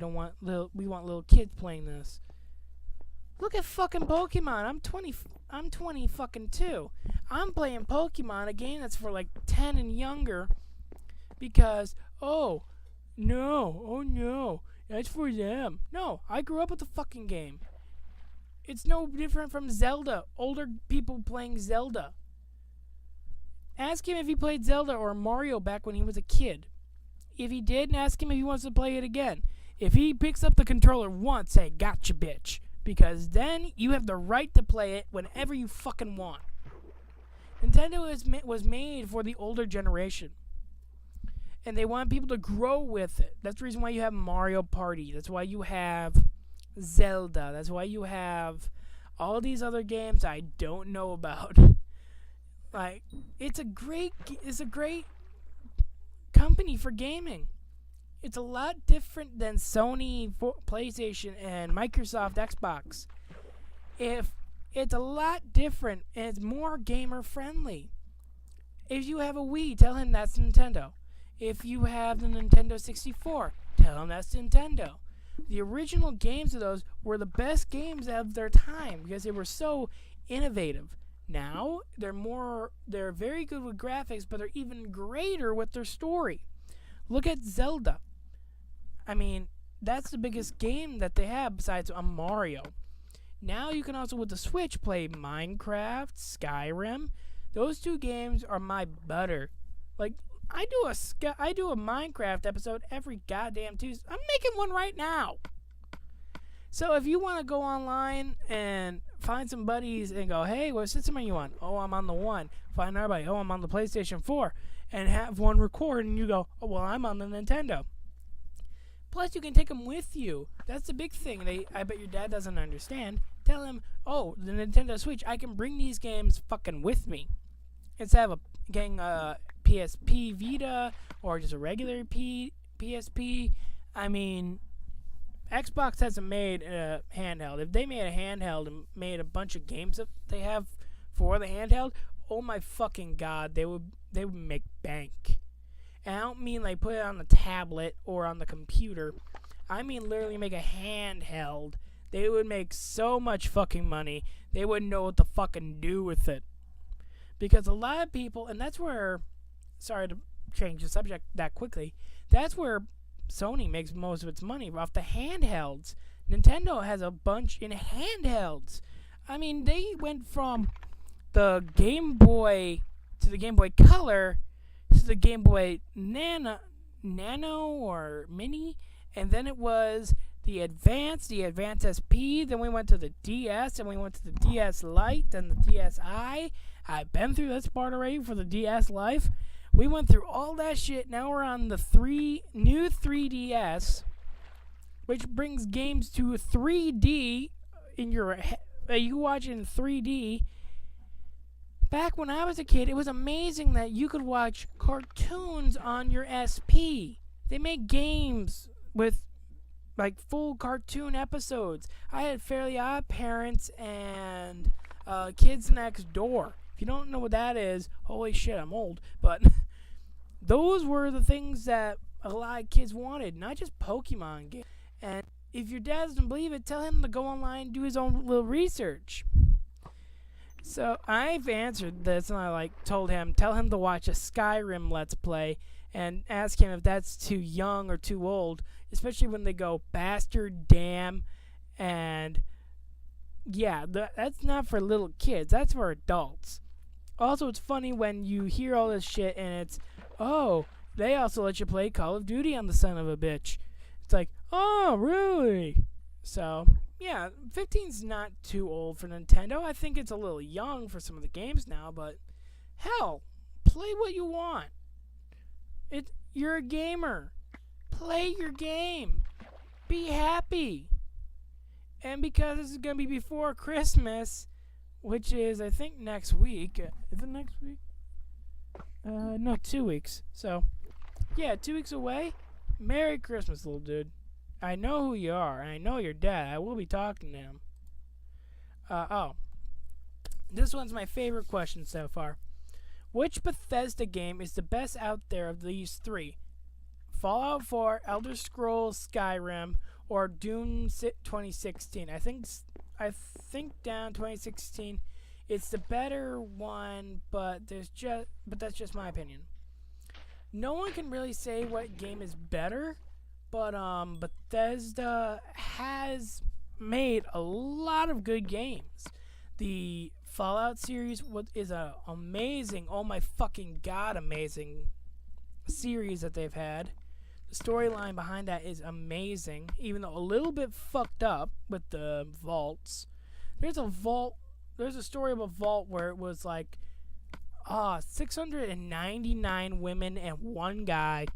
want little kids playing this. Look at fucking Pokemon. I'm 20 fucking 2. I'm playing Pokemon, a game that's for like 10 and younger, because oh no, that's for them. No, I grew up with the fucking game. It's no different from Zelda. Older people playing Zelda. Ask him if he played Zelda or Mario back when he was a kid. if he did, and ask him if he wants to play it again. If he picks up the controller once, say, gotcha, bitch. Because then you have the right to play it whenever you fucking want. Nintendo was made for the older generation. And they want people to grow with it. That's the reason why you have Mario Party. That's why you have Zelda. That's why you have all these other games I don't know about. Like, it's a great company for gaming. It's a lot different than Sony, PlayStation, and Microsoft Xbox. It's a lot different, and it's more gamer friendly. If you have a Wii, tell him that's Nintendo. If you have the Nintendo 64, tell him that's Nintendo. The original games of those were the best games of their time because they were so innovative. Now, they're very good with graphics, but they're even greater with their story. Look at Zelda. I mean, that's the biggest game that they have besides a Mario. Now you can also, with the Switch, play Minecraft, Skyrim. Those two games are my butter. Like, I do a Minecraft episode every goddamn Tuesday. I'm making one right now. So if you want to go online and find some buddies and go, hey, what system are you on? Oh, I'm on the 1. Find everybody. Oh, I'm on the PlayStation 4. And have one record and you go, oh, well, I'm on the Nintendo. Plus, you can take them with you. That's the big thing. I bet your dad doesn't understand. Tell him, oh, the Nintendo Switch, I can bring these games fucking with me. Instead of getting a PSP Vita or just a regular PSP. I mean, Xbox hasn't made a handheld. If they made a handheld and made a bunch of games that they have for the handheld, oh my fucking god, they would make bank. And I don't mean like put it on the tablet or on the computer. I mean literally make a handheld. They would make so much fucking money, they wouldn't know what to fucking do with it. Because a lot of people, and that's where, sorry to change the subject that quickly, that's where Sony makes most of its money, off the handhelds. Nintendo has a bunch in handhelds. I mean, they went from the Game Boy to the Game Boy Color to the Game Boy Nano or Mini, and then it was the Advance SP, then we went to the DS, and we went to the DS Lite, then the DSi. I've been through this part already for the DS Life. We went through all that shit. Now we're on the new 3DS, which brings games to 3D in your you watch in 3D. Back when I was a kid, it was amazing that you could watch cartoons on your SP. They make games with like full cartoon episodes. I had Fairly Odd Parents and Kids Next Door. If you don't know what that is, holy shit, I'm old. But those were the things that a lot of kids wanted, not just Pokemon games. And if your dad doesn't believe it, tell him to go online and do his own little research. So I've answered this, and I tell him to watch a Skyrim Let's Play and ask him if that's too young or too old, especially when they go bastard, damn, and yeah, that's not for little kids. That's for adults. Also, it's funny when you hear all this shit and it's, oh, they also let you play Call of Duty on the son of a bitch. It's like, oh, really? So, yeah, 15's not too old for Nintendo. I think it's a little young for some of the games now, but hell, play what you want. You're a gamer. Play your game. Be happy. And because this is going to be before Christmas, which is, I think, next week. Is it next week? No, 2 weeks. So, yeah, 2 weeks away. Merry Christmas, little dude. I know who you are, and I know your dad. I will be talking to him. This one's my favorite question so far. Which Bethesda game is the best out there of these three? Fallout 4, Elder Scrolls Skyrim, or Doom 2016? I think down 2016 it's the better one, but that's just my opinion. No one can really say what game is better, but Bethesda has made a lot of good games. The Fallout series is an amazing, oh my fucking god, amazing series that they've had. storyline behind that is amazing, even though a little bit fucked up with the vaults. There's a vault. There's a story of a vault where it was like 699 women and one guy,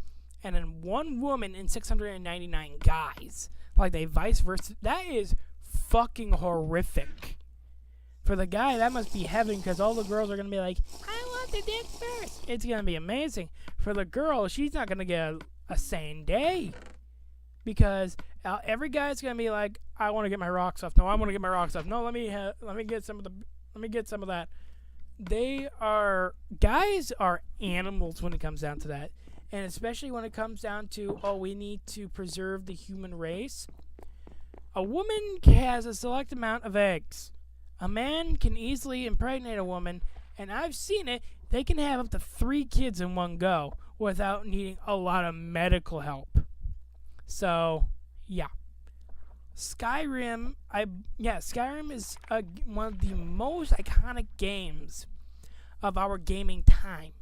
and then one woman and 699 guys. Like they vice versa. That is fucking horrific. For the guy, that must be heaven because all the girls are going to be like, I want the dick first. It's going to be amazing. For the girl, she's not going to get a sane day because every guy's going to be like, I want to get my rocks off. No, I want to get my rocks off. No, let me get some of that. Guys are animals when it comes down to that. And especially when it comes down to, we need to preserve the human race. A woman has a select amount of eggs. A man can easily impregnate a woman, and I've seen it. They can have up to 3 kids in one go without needing a lot of medical help. So, yeah. Skyrim is one of the most iconic games of our gaming time.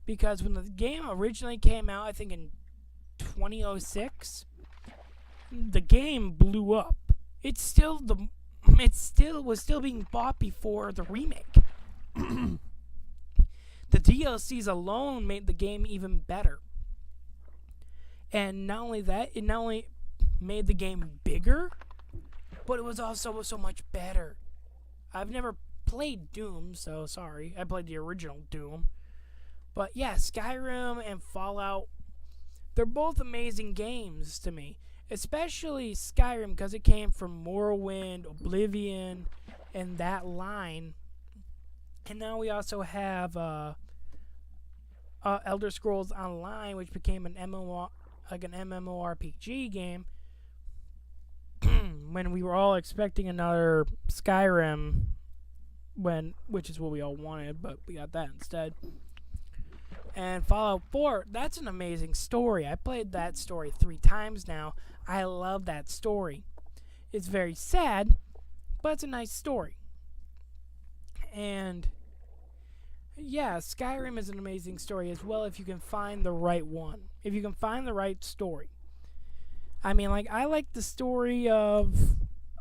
Because when the game originally came out, I think in 2006, the game blew up. It was still being bought before the remake. The DLCs alone made the game even better. And not only that, it not only made the game bigger, but it was also so much better. I've never played Doom, so sorry. I played the original Doom. But yeah, Skyrim and Fallout, they're both amazing games to me. Especially Skyrim because it came from Morrowind, Oblivion, and that line. And now we also have Elder Scrolls Online, which became an MMORPG game. When we were all expecting another Skyrim, which is what we all wanted, but we got that instead. And Fallout 4, that's an amazing story. I played that story 3 times now. I love that story. It's very sad, but it's a nice story. And yeah, Skyrim is an amazing story as well if you can find the right one. If you can find the right story. I mean, like, I like the story of...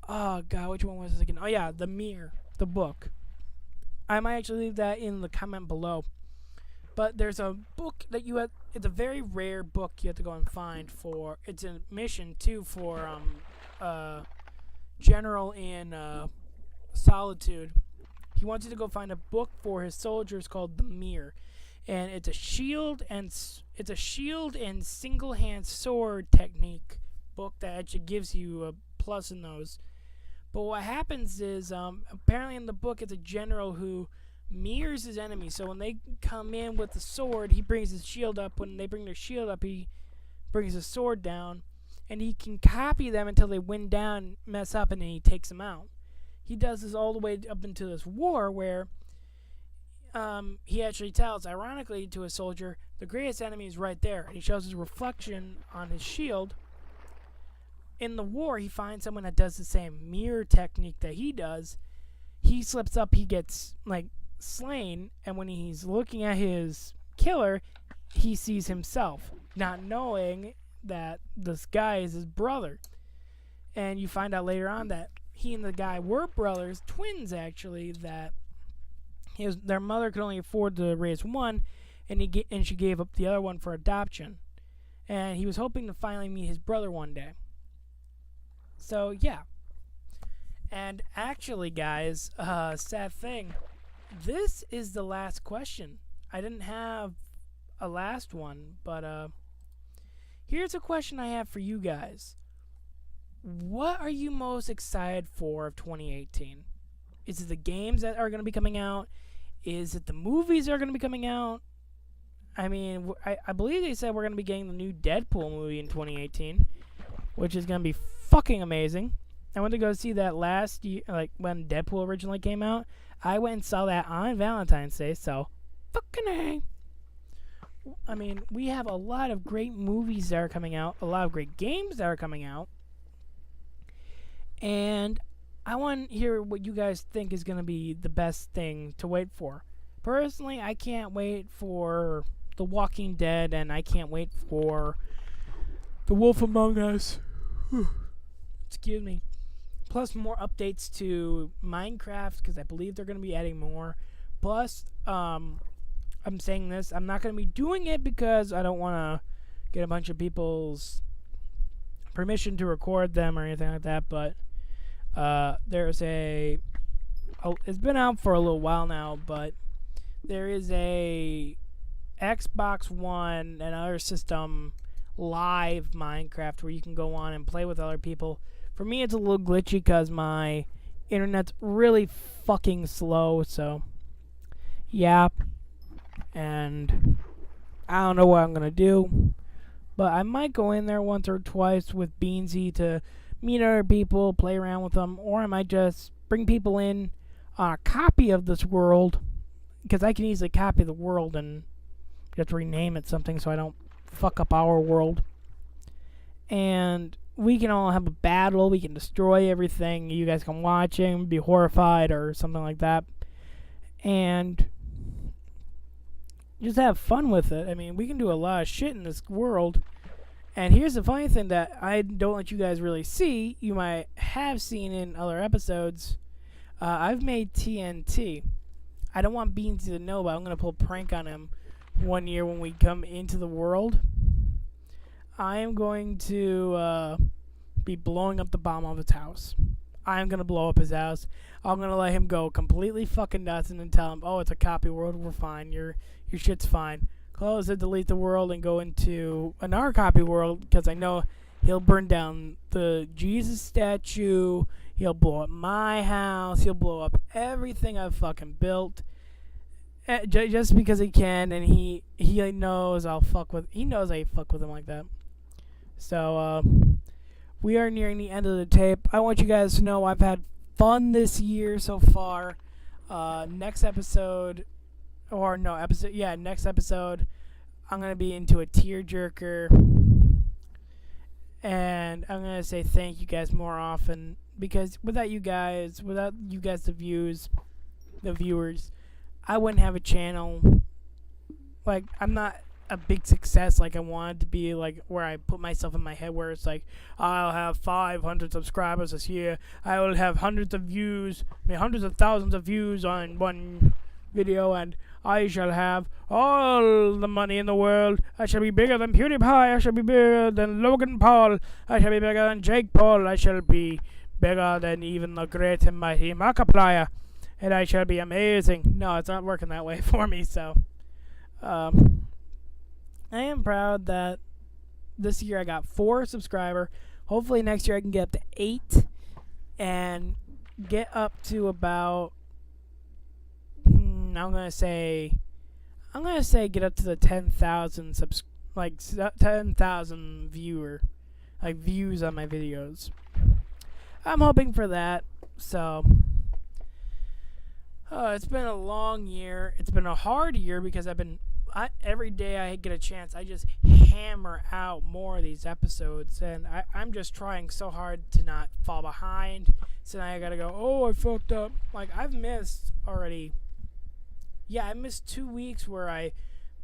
Oh, God, which one was this again? Oh, yeah, The Mirror, the book. I might actually leave that in the comment below. But there's a book that you have... It's a very rare book you have to go and find for... It's a mission, too, for General in Solitude. He wants you to go find a book for his soldiers called The Mirror. And it's a shield and single-hand sword technique book that actually gives you a plus in those. But what happens is, apparently in the book, it's a general who mirrors his enemy. So when they come in with the sword, he brings his shield up. When they bring their shield up, he brings his sword down. And he can copy them until they win down, mess up, and then he takes them out. He does this all the way up into this war where he actually tells, ironically, to a soldier, the greatest enemy is right there. And he shows his reflection on his shield. In the war, he finds someone that does the same mirror technique that he does. He slips up, he gets, like, slain, and when he's looking at his killer, he sees himself, not knowing that this guy is his brother. And you find out later on that he and the guy were brothers, twins actually, that their mother could only afford to raise one, and she gave up the other one for adoption. And he was hoping to finally meet his brother one day. So, yeah. And actually, guys, sad thing, this is the last question. I didn't have a last one, but here's a question I have for you guys. What are you most excited for of 2018? Is it the games that are going to be coming out? Is it the movies that are going to be coming out? I mean, I believe they said we're going to be getting the new Deadpool movie in 2018, which is going to be fucking amazing. I went to go see that last year, like when Deadpool originally came out. I went and saw that on Valentine's Day, so fucking A. I mean, we have a lot of great movies that are coming out, a lot of great games that are coming out. And I want to hear what you guys think is going to be the best thing to wait for. Personally, I can't wait for The Walking Dead, and I can't wait for The Wolf Among Us. Excuse me. Plus more updates to Minecraft, because I believe they're going to be adding more. Plus, I'm saying this, I'm not going to be doing it because I don't want to get a bunch of people's permission to record them or anything like that, but there's it's been out for a little while now, but there is a Xbox One and other system live Minecraft where you can go on and play with other people. For me, it's a little glitchy because my internet's really fucking slow, so yeah. And I don't know what I'm gonna do, but I might go in there once or twice with Beansy to meet other people, play around with them, or I might just bring people in on a copy of this world, because I can easily copy the world and just rename it something so I don't fuck up our world. And we can all have a battle, we can destroy everything, you guys can watch and be horrified or something like that. And just have fun with it. I mean, we can do a lot of shit in this world. And here's the funny thing that I don't let you guys really see. You might have seen in other episodes. I've made TNT. I don't want Beans to know, but I'm going to pull a prank on him one year when we come into the world. I am going to be blowing up the bomb of his house. I'm going to blow up his house. I'm going to let him go completely fucking nuts and then tell him, oh, it's a copy world, we're fine, your shit's fine. Close it, delete the world, and go into another copy world, because I know he'll burn down the Jesus statue, he'll blow up my house, he'll blow up everything I've fucking built, just because he can, and he knows I'll fuck with, he knows I fuck with him like that. So, we are nearing the end of the tape. I want you guys to know I've had fun this year so far. Next episode, I'm going to be into a tearjerker. And I'm going to say thank you guys more often. Because without you guys, the viewers, I wouldn't have a channel. Like, I'm not a big success like I wanted to be, like where I put myself in my head where it's like, I'll have 500 subscribers this year, I will have hundreds of thousands of views on one video, and I shall have all the money in the world, I shall be bigger than PewDiePie, I shall be bigger than Logan Paul, I shall be bigger than Jake Paul, I shall be bigger than even the great and mighty Markiplier, and I shall be amazing. No, it's not working that way for me, so I am proud that this year I got 4 subscribers. Hopefully next year I can get up to 8 and get up to about I'm gonna say get up to the 10,000 10,000 views on my videos. I'm hoping for that. So it's been a long year. It's been a hard year because every day I get a chance, I just hammer out more of these episodes, and I'm just trying so hard to not fall behind. So now I gotta go, oh, I fucked up. Like, I've missed already. Yeah, I missed 2 weeks where I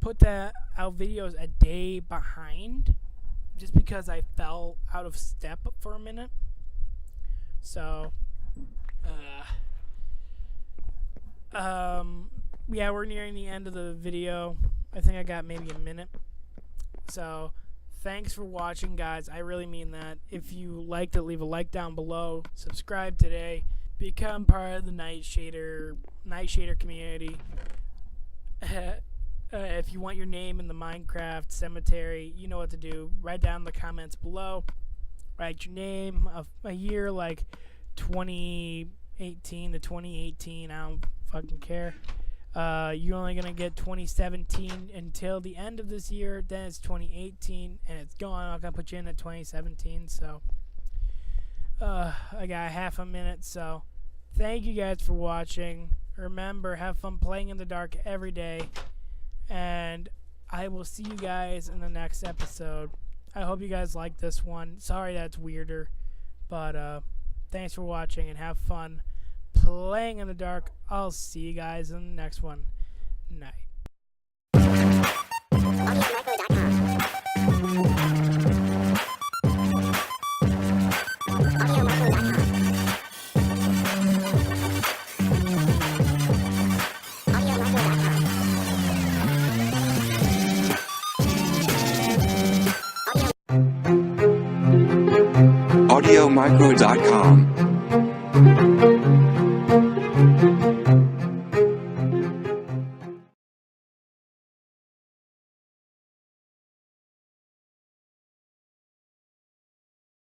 put out videos a day behind just because I fell out of step for a minute. So, yeah, we're nearing the end of the video. I think I got maybe a minute. So, thanks for watching, guys. I really mean that. If you liked it, leave a like down below. Subscribe today. Become part of the Nightshader community. If you want your name in the Minecraft cemetery, you know what to do. Write down in the comments below. Write your name of a year like 2018 to 2018. I don't fucking care. You're only going to get 2017 until the end of this year. Then it's 2018, and it's gone. I'm going to put you in at 2017. So, I got half a minute. So, thank you guys for watching. Remember, have fun playing in the dark every day. And I will see you guys in the next episode. I hope you guys like this one. Sorry that's weirder. But, thanks for watching, and have fun playing in the dark. I'll see you guys in the next one. Night. AudioMicro.com mycromicro.com.